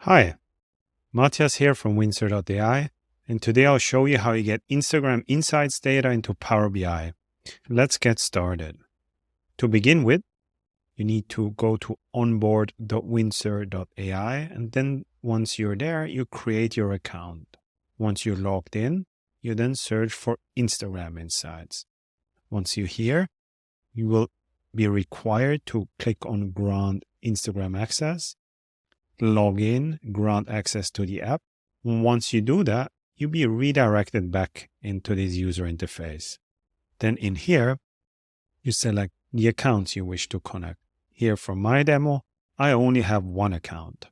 Hi, Matthias here from Windsor.ai, and today I'll show you how you get Instagram Insights data into Power BI. Let's get started. To begin with, you need to go to onboard.windsor.ai, and then once you're there, you create your account. Once you're logged in, you then search for Instagram Insights. Once you're here, you will be required to click on Grant Instagram Access, log in, grant access to the app. Once you do that, you'll be redirected back into this user interface. Then in here, you select the accounts you wish to connect. Here for my demo, I only have one account.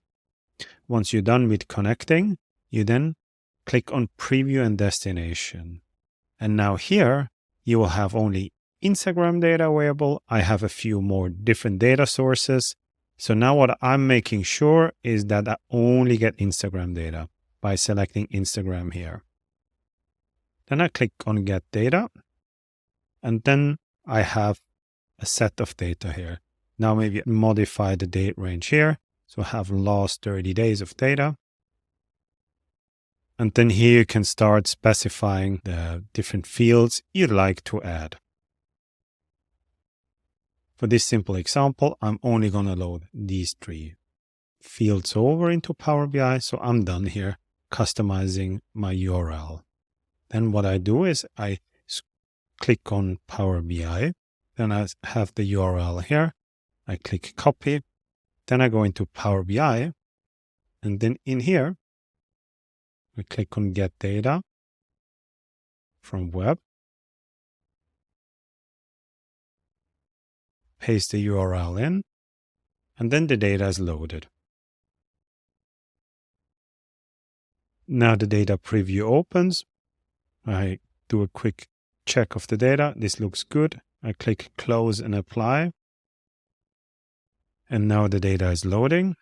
Once you're done with connecting, you then click on Preview and Destination. And now here, you will have only Instagram data available. I have a few more different data sources. So now what I'm making sure is that I only get Instagram data by selecting Instagram here. Then I click on Get Data, and then I have a set of data here. Now maybe modify the date range here. So I have last 30 days of data. And then here you can start specifying the different fields you'd like to add. For this simple example, I'm only going to load these 3 fields over into Power BI. So I'm done here customizing my URL. Then what I do is I click on Power BI. Then I have the URL here. I click copy. Then I go into Power BI. And then in here, I click on Get Data from Web. Paste the URL in. And then the data is loaded. Now the data preview opens. I do a quick check of the data. This looks good. I click Close and Apply. And now the data is loading.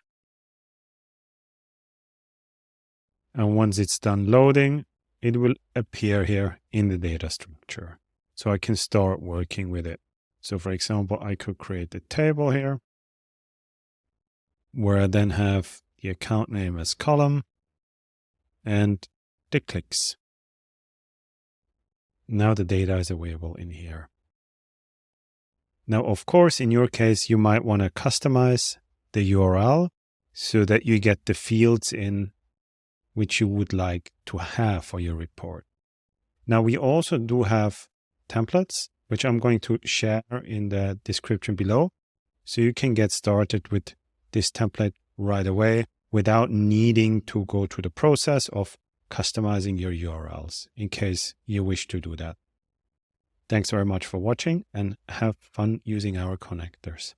And once it's done loading, it will appear here in the data structure. So I can start working with it. So for example, I could create a table here where I then have the account name as column and the clicks. Now the data is available in here. Now, of course, in your case, you might want to customize the URL so that you get the fields in which you would like to have for your report. Now, we also do have templates, which I'm going to share in the description below. So you can get started with this template right away without needing to go through the process of customizing your URLs in case you wish to do that. Thanks very much for watching and have fun using our connectors.